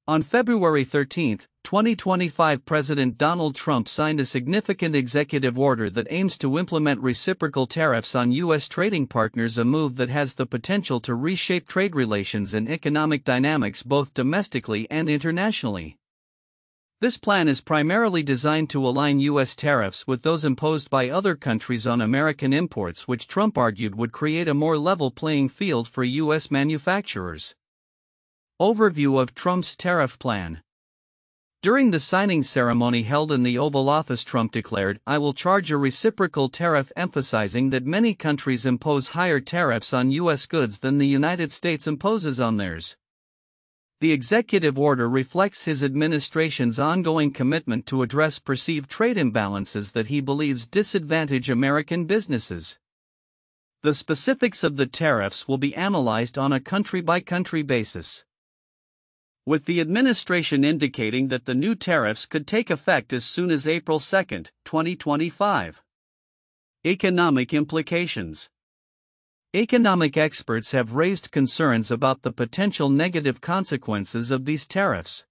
On February 13, 2025, President Donald Trump signed a significant executive order that aims to implement reciprocal tariffs on U.S. trading partners, a move that has the potential to reshape trade relations and economic dynamics both domestically and internationally. This plan is primarily designed to align U.S. tariffs with those imposed by other countries on American imports, which Trump argued would create a more level playing field for U.S. manufacturers. Overview of Trump's tariff plan. During the signing ceremony held in the Oval Office, Trump declared, "I will charge a reciprocal tariff," emphasizing that many countries impose higher tariffs on U.S. goods than the United States imposes on theirs. The executive order reflects his administration's ongoing commitment to address perceived trade imbalances that he believes disadvantage American businesses. The specifics of the tariffs will be analyzed on a country-by-country basis, with the administration indicating that the new tariffs could take effect as soon as April 2, 2025. Economic implications. Economic experts have raised concerns about the potential negative consequences of these tariffs.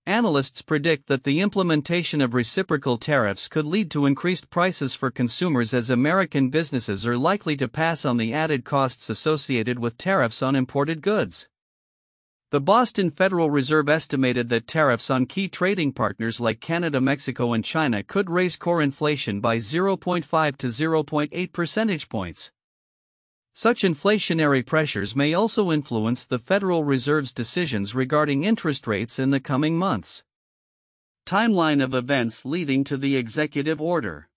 Analysts predict that the implementation of reciprocal tariffs could lead to increased prices for consumers, as American businesses are likely to pass on the added costs associated with tariffs on imported goods. The Boston Federal Reserve estimated that tariffs on key trading partners like Canada, Mexico, and China could raise core inflation by 0.5 to 0.8 percentage points. Such inflationary pressures may also influence the Federal Reserve's decisions regarding interest rates in the coming months. Timeline of events leading to the executive order.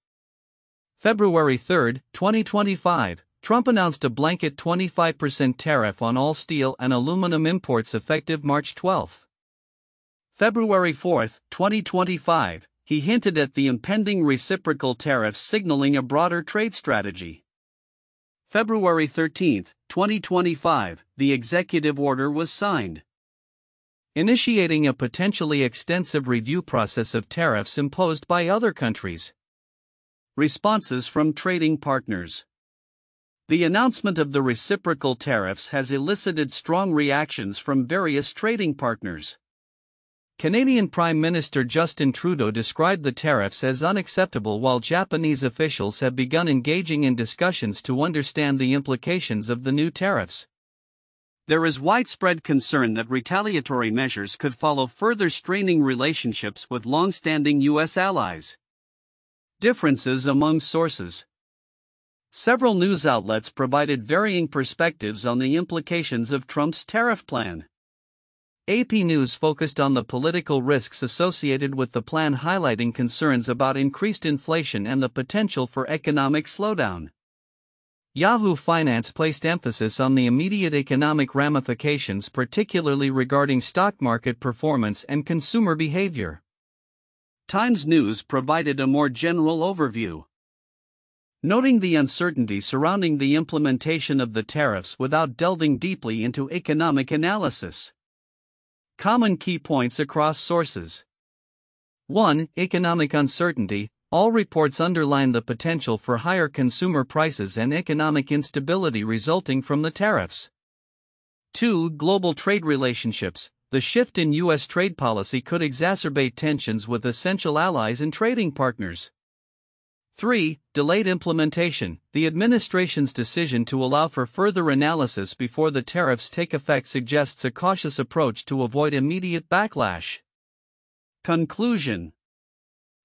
February 3, 2025. Trump announced a blanket 25% tariff on all steel and aluminum imports effective March 12. February 4, 2025, he hinted at the impending reciprocal tariffs, signaling a broader trade strategy. February 13, 2025, the executive order was signed, initiating a potentially extensive review process of tariffs imposed by other countries. Responses from trading partners. The announcement of the reciprocal tariffs has elicited strong reactions from various trading partners. Canadian Prime Minister Justin Trudeau described the tariffs as unacceptable, while Japanese officials have begun engaging in discussions to understand the implications of the new tariffs. There is widespread concern that retaliatory measures could follow, further straining relationships with long-standing U.S. allies. Differences among sources. Several news outlets provided varying perspectives on the implications of Trump's tariff plan. AP News focused on the political risks associated with the plan, highlighting concerns about increased inflation and the potential for economic slowdown. Yahoo Finance placed emphasis on the immediate economic ramifications, particularly regarding stock market performance and consumer behavior. Times News provided a more general overview, noting the uncertainty surrounding the implementation of the tariffs without delving deeply into economic analysis. Common key points across sources. 1. Economic uncertainty. All reports underline the potential for higher consumer prices and economic instability resulting from the tariffs. 2. Global trade relationships. The shift in U.S. trade policy could exacerbate tensions with essential allies and trading partners. 3. Delayed implementation. The administration's decision to allow for further analysis before the tariffs take effect suggests a cautious approach to avoid immediate backlash. Conclusion.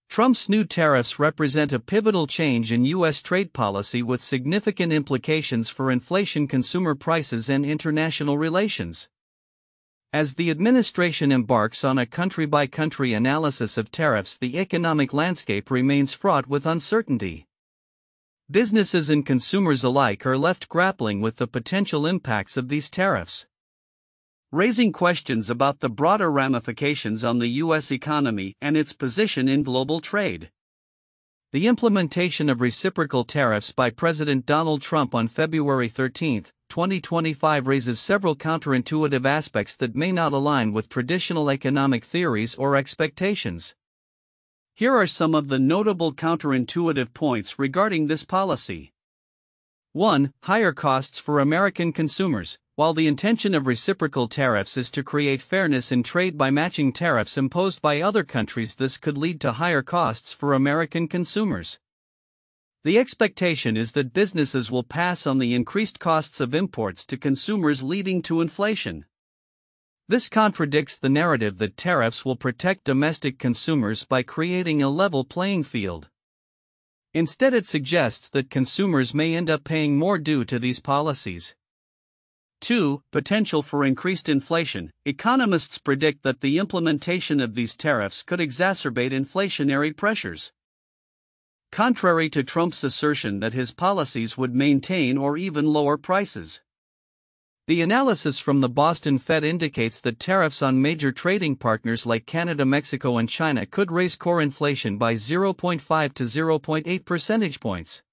Trump's new tariffs represent a pivotal change in U.S. trade policy with significant implications for inflation, consumer prices, and international relations. As the administration embarks on a country-by-country analysis of tariffs, the economic landscape remains fraught with uncertainty. Businesses and consumers alike are left grappling with the potential impacts of these tariffs, raising questions about the broader ramifications on the U.S. economy and its position in global trade. The implementation of reciprocal tariffs by President Donald Trump on February 13, 2025 raises several counterintuitive aspects that may not align with traditional economic theories or expectations. Here are some of the notable counterintuitive points regarding this policy. 1. Higher costs for American consumers. While the intention of reciprocal tariffs is to create fairness in trade by matching tariffs imposed by other countries, this could lead to higher costs for American consumers. The expectation is that businesses will pass on the increased costs of imports to consumers, leading to inflation. This contradicts the narrative that tariffs will protect domestic consumers by creating a level playing field. Instead, it suggests that consumers may end up paying more due to these policies. 2. Potential for increased inflation. Economists predict that the implementation of these tariffs could exacerbate inflationary pressures. Contrary to Trump's assertion that his policies would maintain or even lower prices. The analysis from the Boston Fed indicates that tariffs on major trading partners like Canada, Mexico, and China could raise core inflation by 0.5 to 0.8 percentage points.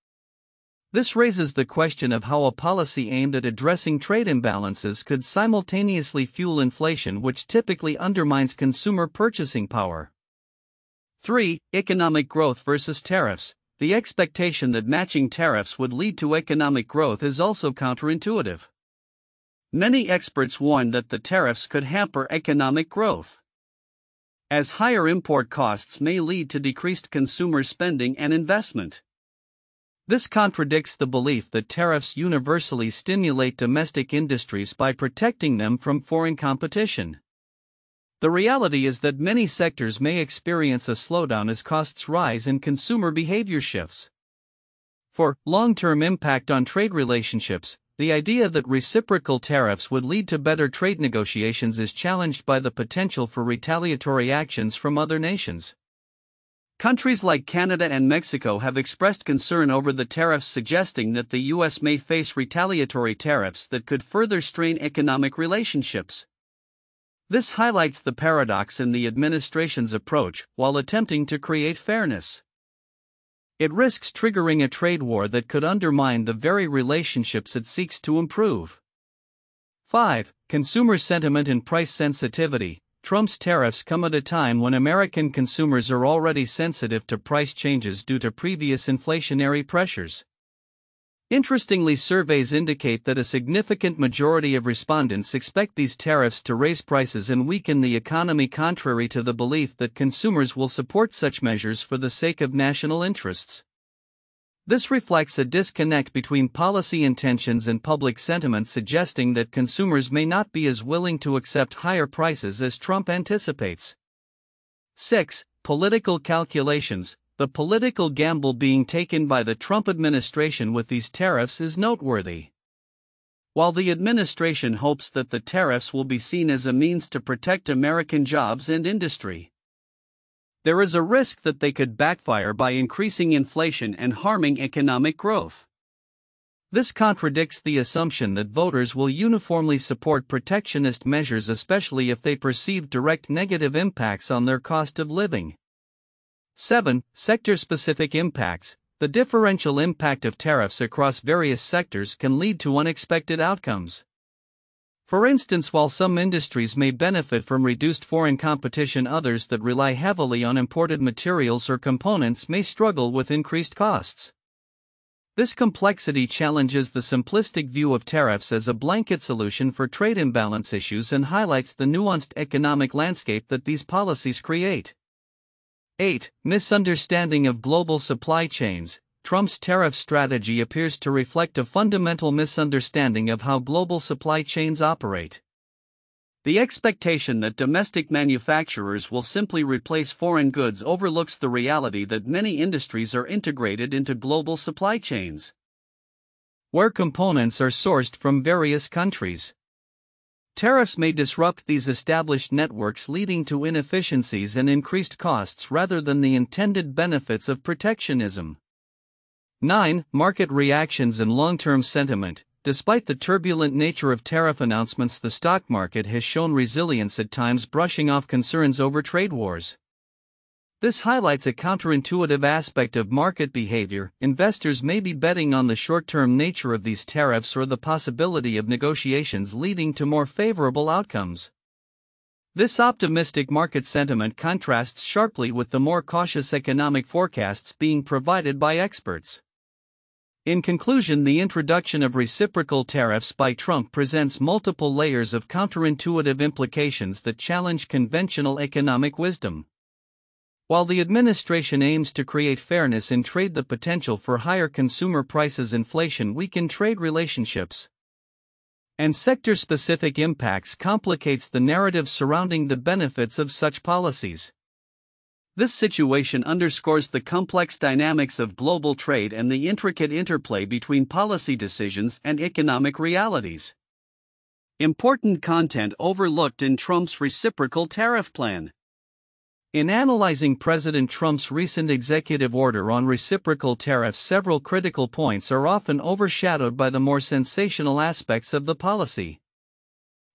This raises the question of how a policy aimed at addressing trade imbalances could simultaneously fuel inflation, which typically undermines consumer purchasing power. 3. Economic growth versus tariffs. The expectation that matching tariffs would lead to economic growth is also counterintuitive. Many experts warn that the tariffs could hamper economic growth, as higher import costs may lead to decreased consumer spending and investment. This contradicts the belief that tariffs universally stimulate domestic industries by protecting them from foreign competition. The reality is that many sectors may experience a slowdown as costs rise and consumer behavior shifts. For long-term impact on trade relationships, the idea that reciprocal tariffs would lead to better trade negotiations is challenged by the potential for retaliatory actions from other nations. Countries like Canada and Mexico have expressed concern over the tariffs, suggesting that the U.S. may face retaliatory tariffs that could further strain economic relationships. This highlights the paradox in the administration's approach while attempting to create fairness. It risks triggering a trade war that could undermine the very relationships it seeks to improve. 5. Consumer sentiment and price sensitivity. Trump's tariffs come at a time when American consumers are already sensitive to price changes due to previous inflationary pressures. Interestingly, surveys indicate that a significant majority of respondents expect these tariffs to raise prices and weaken the economy, contrary to the belief that consumers will support such measures for the sake of national interests. This reflects a disconnect between policy intentions and public sentiment, suggesting that consumers may not be as willing to accept higher prices as Trump anticipates. 6. Political calculations. The political gamble being taken by the Trump administration with these tariffs is noteworthy. While the administration hopes that the tariffs will be seen as a means to protect American jobs and industry, there is a risk that they could backfire by increasing inflation and harming economic growth. This contradicts the assumption that voters will uniformly support protectionist measures, especially if they perceive direct negative impacts on their cost of living. 7. Sector-specific impacts. The differential impact of tariffs across various sectors can lead to unexpected outcomes. For instance, while some industries may benefit from reduced foreign competition, others that rely heavily on imported materials or components may struggle with increased costs. This complexity challenges the simplistic view of tariffs as a blanket solution for trade imbalance issues and highlights the nuanced economic landscape that these policies create. 8. Misunderstanding of global supply chains. Trump's tariff strategy appears to reflect a fundamental misunderstanding of how global supply chains operate. The expectation that domestic manufacturers will simply replace foreign goods overlooks the reality that many industries are integrated into global supply chains, where components are sourced from various countries. Tariffs may disrupt these established networks, leading to inefficiencies and increased costs rather than the intended benefits of protectionism. 9. Market reactions and long-term sentiment. Despite the turbulent nature of tariff announcements, the stock market has shown resilience at times, brushing off concerns over trade wars. This highlights a counterintuitive aspect of market behavior. Investors may be betting on the short-term nature of these tariffs or the possibility of negotiations leading to more favorable outcomes. This optimistic market sentiment contrasts sharply with the more cautious economic forecasts being provided by experts. In conclusion, the introduction of reciprocal tariffs by Trump presents multiple layers of counterintuitive implications that challenge conventional economic wisdom. While the administration aims to create fairness in trade, the potential for higher consumer prices, inflation, weaken trade relationships, and sector-specific impacts complicates the narrative surrounding the benefits of such policies. This situation underscores the complex dynamics of global trade and the intricate interplay between policy decisions and economic realities. Important content overlooked in Trump's reciprocal tariff plan. In analyzing President Trump's recent executive order on reciprocal tariffs, several critical points are often overshadowed by the more sensational aspects of the policy.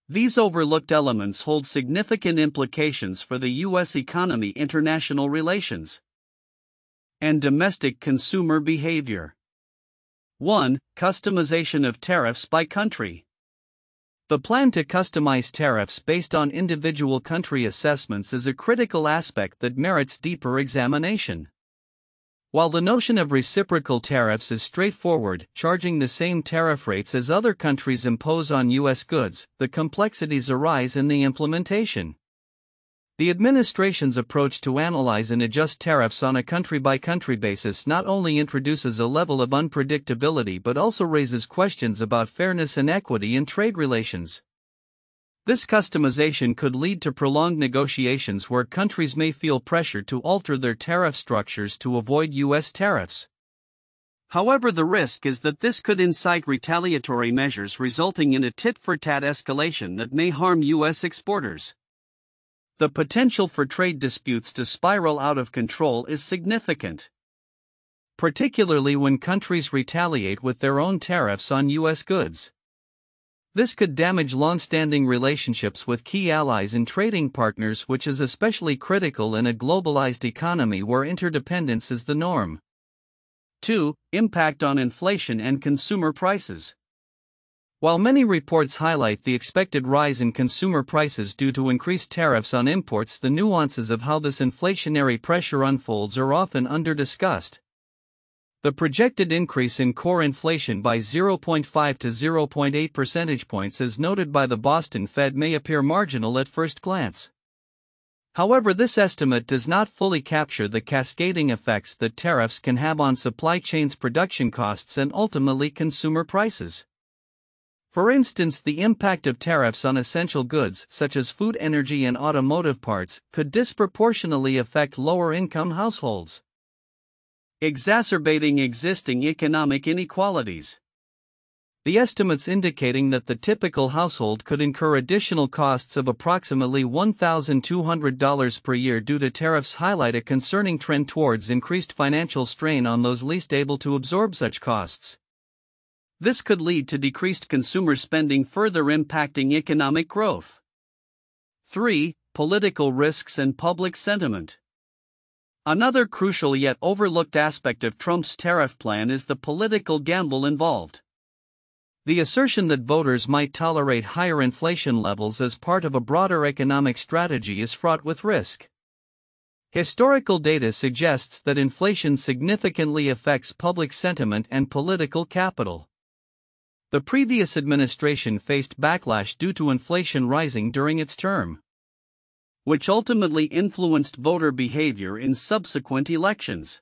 These overlooked elements hold significant implications for the U.S. economy, international relations, and domestic consumer behavior. 1. Customization of tariffs by country. The plan to customize tariffs based on individual country assessments is a critical aspect that merits deeper examination. While the notion of reciprocal tariffs is straightforward, charging the same tariff rates as other countries impose on U.S. goods, the complexities arise in the implementation. The administration's approach to analyze and adjust tariffs on a country-by-country basis not only introduces a level of unpredictability but also raises questions about fairness and equity in trade relations. This customization could lead to prolonged negotiations where countries may feel pressure to alter their tariff structures to avoid U.S. tariffs. However, the risk is that this could incite retaliatory measures, resulting in a tit-for-tat escalation that may harm U.S. exporters. The potential for trade disputes to spiral out of control is significant, particularly when countries retaliate with their own tariffs on U.S. goods. This could damage long-standing relationships with key allies and trading partners, which is especially critical in a globalized economy where interdependence is the norm. 2. Impact on inflation and consumer prices. While many reports highlight the expected rise in consumer prices due to increased tariffs on imports, the nuances of how this inflationary pressure unfolds are often under-discussed. The projected increase in core inflation by 0.5 to 0.8 percentage points, as noted by the Boston Fed, may appear marginal at first glance. However, this estimate does not fully capture the cascading effects that tariffs can have on supply chains, production costs, and ultimately consumer prices. For instance, the impact of tariffs on essential goods, such as food, energy, and automotive parts, could disproportionately affect lower-income households, exacerbating existing economic inequalities. The estimates indicating that the typical household could incur additional costs of approximately $1,200 per year due to tariffs highlight a concerning trend towards increased financial strain on those least able to absorb such costs. This could lead to decreased consumer spending, further impacting economic growth. 3. Political risks and public sentiment. Another crucial yet overlooked aspect of Trump's tariff plan is the political gamble involved. The assertion that voters might tolerate higher inflation levels as part of a broader economic strategy is fraught with risk. Historical data suggests that inflation significantly affects public sentiment and political capital. The previous administration faced backlash due to inflation rising during its term, which ultimately influenced voter behavior in subsequent elections.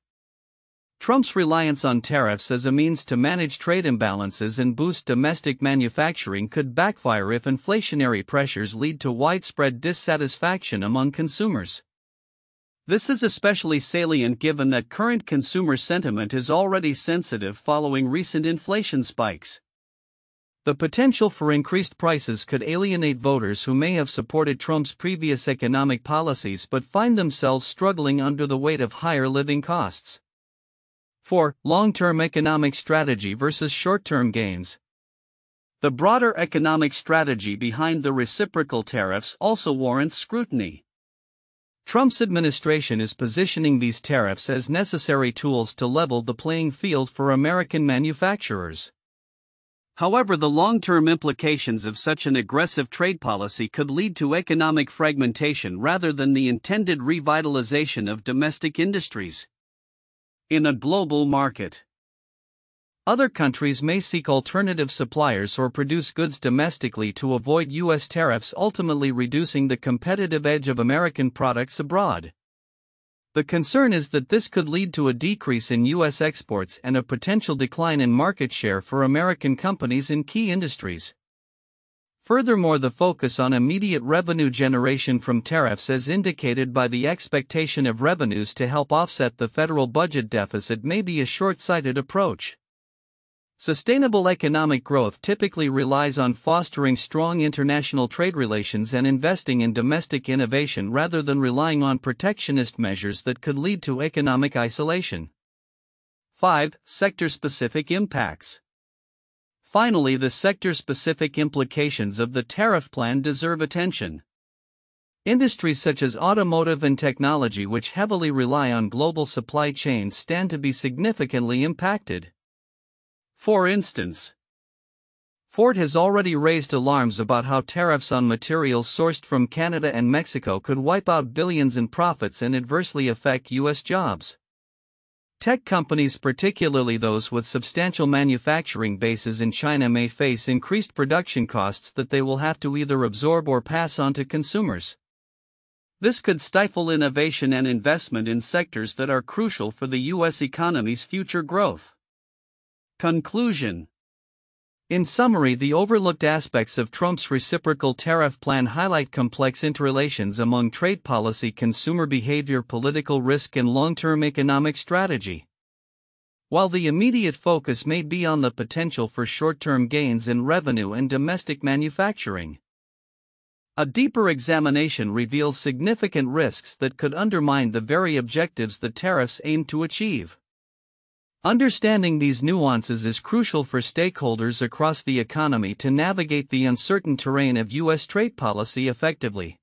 Trump's reliance on tariffs as a means to manage trade imbalances and boost domestic manufacturing could backfire if inflationary pressures lead to widespread dissatisfaction among consumers. This is especially salient given that current consumer sentiment is already sensitive following recent inflation spikes. The potential for increased prices could alienate voters who may have supported Trump's previous economic policies but find themselves struggling under the weight of higher living costs. 4. Long-term economic strategy versus short-term gains. The broader economic strategy behind the reciprocal tariffs also warrants scrutiny. Trump's administration is positioning these tariffs as necessary tools to level the playing field for American manufacturers. However, the long-term implications of such an aggressive trade policy could lead to economic fragmentation rather than the intended revitalization of domestic industries in a global market. Other countries may seek alternative suppliers or produce goods domestically to avoid U.S. tariffs, ultimately reducing the competitive edge of American products abroad. The concern is that this could lead to a decrease in U.S. exports and a potential decline in market share for American companies in key industries. Furthermore, the focus on immediate revenue generation from tariffs, as indicated by the expectation of revenues to help offset the federal budget deficit, may be a short-sighted approach. Sustainable economic growth typically relies on fostering strong international trade relations and investing in domestic innovation rather than relying on protectionist measures that could lead to economic isolation. 5. Sector-specific impacts. Finally, the sector-specific implications of the tariff plan deserve attention. Industries such as automotive and technology, which heavily rely on global supply chains, stand to be significantly impacted. For instance, Ford has already raised alarms about how tariffs on materials sourced from Canada and Mexico could wipe out billions in profits and adversely affect U.S. jobs. Tech companies, particularly those with substantial manufacturing bases in China, may face increased production costs that they will have to either absorb or pass on to consumers. This could stifle innovation and investment in sectors that are crucial for the U.S. economy's future growth. Conclusion. In summary, the overlooked aspects of Trump's reciprocal tariff plan highlight complex interrelations among trade policy, consumer behavior, political risk, and long-term economic strategy. While the immediate focus may be on the potential for short-term gains in revenue and domestic manufacturing, a deeper examination reveals significant risks that could undermine the very objectives the tariffs aim to achieve. Understanding these nuances is crucial for stakeholders across the economy to navigate the uncertain terrain of U.S. trade policy effectively.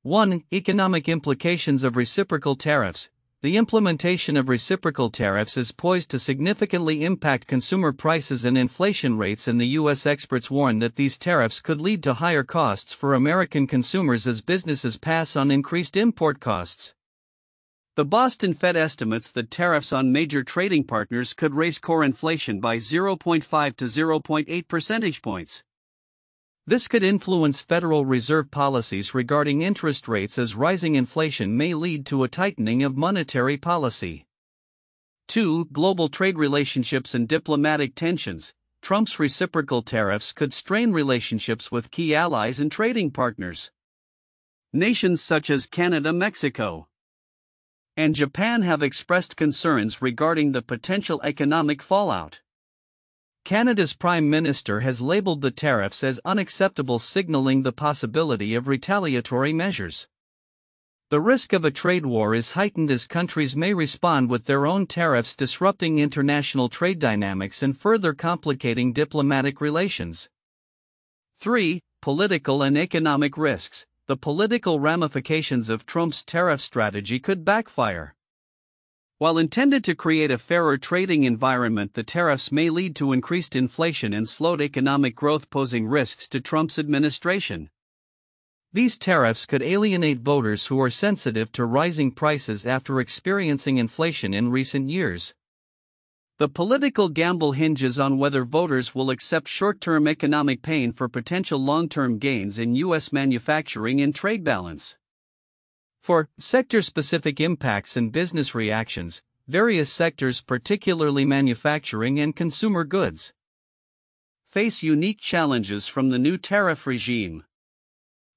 1. Economic implications of reciprocal tariffs. The implementation of reciprocal tariffs is poised to significantly impact consumer prices and inflation rates, and the U.S. experts warn that these tariffs could lead to higher costs for American consumers as businesses pass on increased import costs. The Boston Fed estimates that tariffs on major trading partners could raise core inflation by 0.5 to 0.8 percentage points. This could influence Federal Reserve policies regarding interest rates, as rising inflation may lead to a tightening of monetary policy. 2. Global trade relationships and diplomatic tensions. Trump's reciprocal tariffs could strain relationships with key allies and trading partners. Nations such as Canada, Mexico, and Japan have expressed concerns regarding the potential economic fallout. Canada's Prime Minister has labeled the tariffs as unacceptable, signaling the possibility of retaliatory measures. The risk of a trade war is heightened as countries may respond with their own tariffs, disrupting international trade dynamics and further complicating diplomatic relations. 3. Political and economic risks. The political ramifications of Trump's tariff strategy could backfire. While intended to create a fairer trading environment, the tariffs may lead to increased inflation and slowed economic growth, posing risks to Trump's administration. These tariffs could alienate voters who are sensitive to rising prices after experiencing inflation in recent years. The political gamble hinges on whether voters will accept short-term economic pain for potential long-term gains in U.S. manufacturing and trade balance. 4. Sector-specific impacts and business reactions. Various sectors, particularly manufacturing and consumer goods, face unique challenges from the new tariff regime.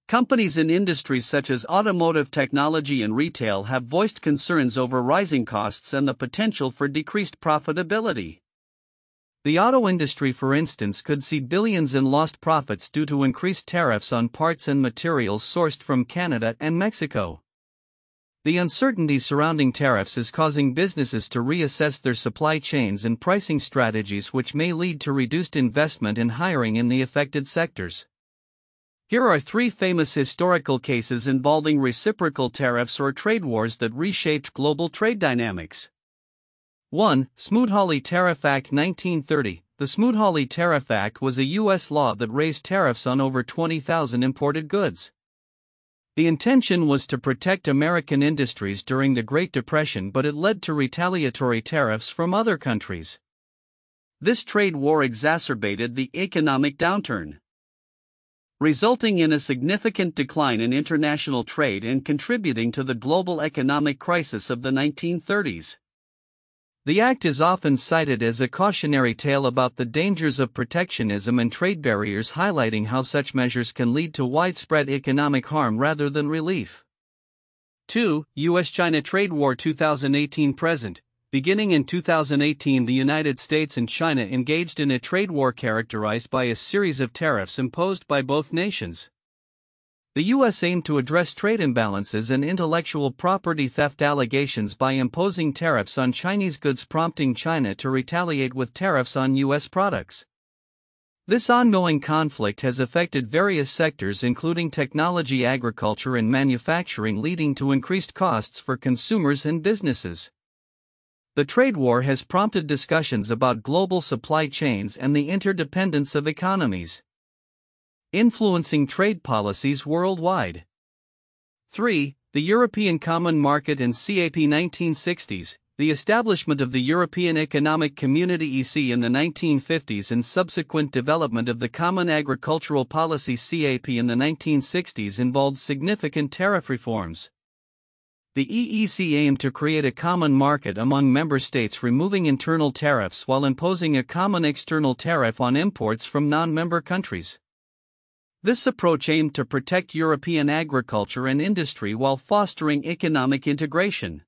Companies in industries such as automotive, technology, and retail have voiced concerns over rising costs and the potential for decreased profitability. The auto industry, for instance, could see billions in lost profits due to increased tariffs on parts and materials sourced from Canada and Mexico. The uncertainty surrounding tariffs is causing businesses to reassess their supply chains and pricing strategies, which may lead to reduced investment and hiring in the affected sectors. Here are 3 famous historical cases involving reciprocal tariffs or trade wars that reshaped global trade dynamics. 1. Smoot-Hawley Tariff Act 1930. The Smoot-Hawley Tariff Act was a U.S. law that raised tariffs on over 20,000 imported goods. The intention was to protect American industries during the Great Depression, but it led to retaliatory tariffs from other countries. This trade war exacerbated the economic downturn, resulting in a significant decline in international trade and contributing to the global economic crisis of the 1930s. The act is often cited as a cautionary tale about the dangers of protectionism and trade barriers, highlighting how such measures can lead to widespread economic harm rather than relief. 2. U.S.-China Trade War 2018-present. Beginning in 2018, the United States and China engaged in a trade war characterized by a series of tariffs imposed by both nations. The U.S. aimed to address trade imbalances and intellectual property theft allegations by imposing tariffs on Chinese goods, prompting China to retaliate with tariffs on U.S. products. This ongoing conflict has affected various sectors including technology, agriculture, and manufacturing, leading to increased costs for consumers and businesses. The trade war has prompted discussions about global supply chains and the interdependence of economies, influencing trade policies worldwide. 3. The European Common Market and CAP 1960s. The establishment of the European Economic Community (EC) in the 1950s and subsequent development of the Common Agricultural Policy (CAP) in the 1960s involved significant tariff reforms. The EEC aimed to create a common market among member states, removing internal tariffs while imposing a common external tariff on imports from non-member countries. This approach aimed to protect European agriculture and industry while fostering economic integration.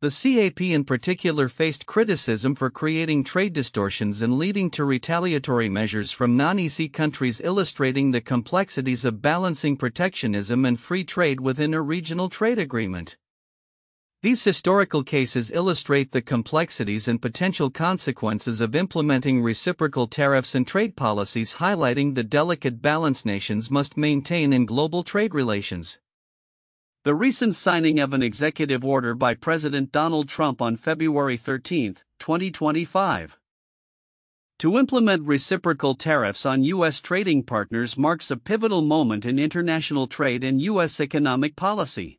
The CAP in particular faced criticism for creating trade distortions and leading to retaliatory measures from non-EC countries, illustrating the complexities of balancing protectionism and free trade within a regional trade agreement. These historical cases illustrate the complexities and potential consequences of implementing reciprocal tariffs and trade policies, highlighting the delicate balance nations must maintain in global trade relations. The recent signing of an executive order by President Donald Trump on February 13, 2025, to implement reciprocal tariffs on U.S. trading partners marks a pivotal moment in international trade and U.S. economic policy.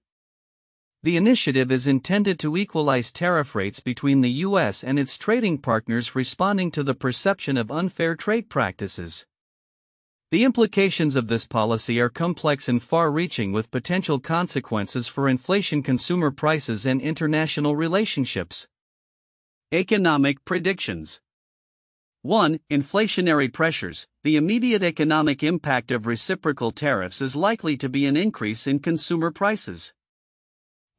The initiative is intended to equalize tariff rates between the U.S. and its trading partners, responding to the perception of unfair trade practices. The implications of this policy are complex and far-reaching, with potential consequences for inflation, consumer prices, and international relationships. Economic predictions. 1. Inflationary pressures. The immediate economic impact of reciprocal tariffs is likely to be an increase in consumer prices,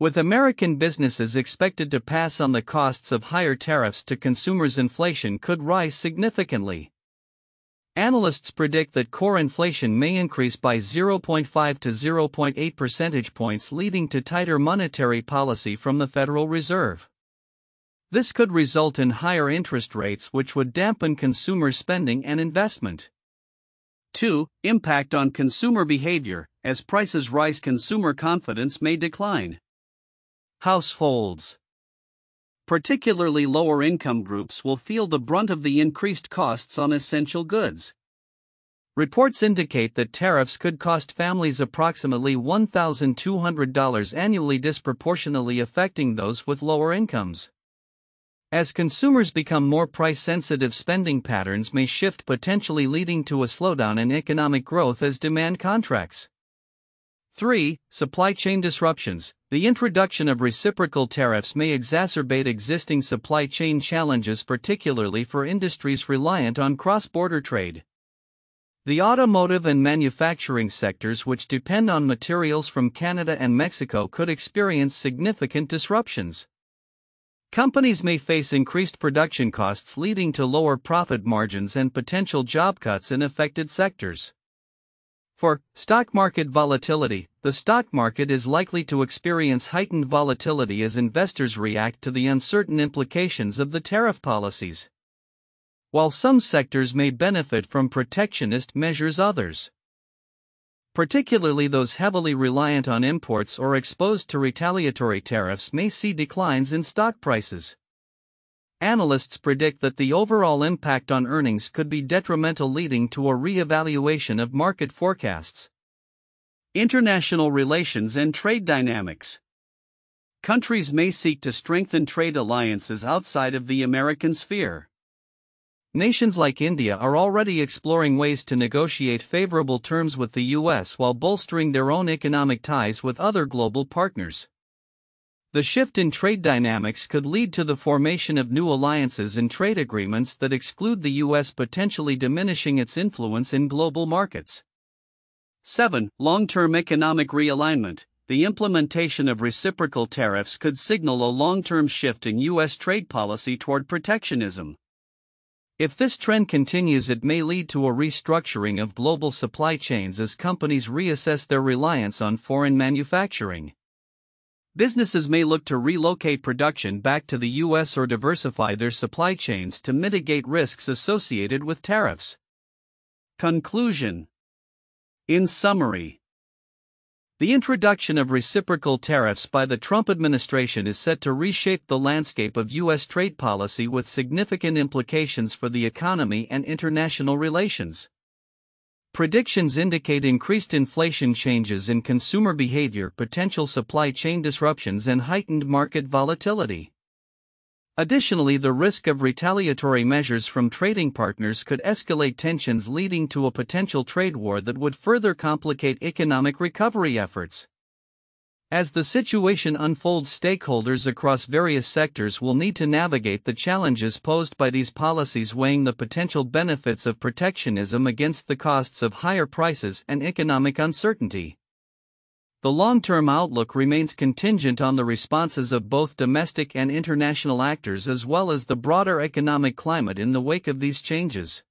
with American businesses expected to pass on the costs of higher tariffs to consumers. Inflation could rise significantly. Analysts predict that core inflation may increase by 0.5 to 0.8 percentage points, leading to tighter monetary policy from the Federal Reserve. This could result in higher interest rates, which would dampen consumer spending and investment. 2. Impact on consumer behavior. As prices rise, consumer confidence may decline. Households, particularly lower-income groups, will feel the brunt of the increased costs on essential goods. Reports indicate that tariffs could cost families approximately $1,200 annually, disproportionately affecting those with lower incomes. As consumers become more price-sensitive, spending patterns may shift, potentially leading to a slowdown in economic growth as demand contracts. 3. Supply chain disruptions. The introduction of reciprocal tariffs may exacerbate existing supply chain challenges, particularly for industries reliant on cross-border trade. The automotive and manufacturing sectors, which depend on materials from Canada and Mexico, could experience significant disruptions. Companies may face increased production costs, leading to lower profit margins and potential job cuts in affected sectors. 4. Stock market volatility. The stock market is likely to experience heightened volatility as investors react to the uncertain implications of the tariff policies. While some sectors may benefit from protectionist measures, others, particularly those heavily reliant on imports or exposed to retaliatory tariffs, may see declines in stock prices. Analysts predict that the overall impact on earnings could be detrimental, leading to a re-evaluation of market forecasts. International relations and trade dynamics. Countries may seek to strengthen trade alliances outside of the American sphere. Nations like India are already exploring ways to negotiate favorable terms with the US while bolstering their own economic ties with other global partners. The shift in trade dynamics could lead to the formation of new alliances and trade agreements that exclude the US, potentially diminishing its influence in global markets. 7. Long-term economic realignment. The implementation of reciprocal tariffs could signal a long-term shift in US trade policy toward protectionism. If this trend continues, it may lead to a restructuring of global supply chains as companies reassess their reliance on foreign manufacturing. Businesses may look to relocate production back to the US or diversify their supply chains to mitigate risks associated with tariffs. Conclusion. In summary, the introduction of reciprocal tariffs by the Trump administration is set to reshape the landscape of U.S. trade policy with significant implications for the economy and international relations. Predictions indicate increased inflation, changes in consumer behavior, potential supply chain disruptions, and heightened market volatility. Additionally, the risk of retaliatory measures from trading partners could escalate tensions, leading to a potential trade war that would further complicate economic recovery efforts. As the situation unfolds, stakeholders across various sectors will need to navigate the challenges posed by these policies, weighing the potential benefits of protectionism against the costs of higher prices and economic uncertainty. The long-term outlook remains contingent on the responses of both domestic and international actors, as well as the broader economic climate in the wake of these changes.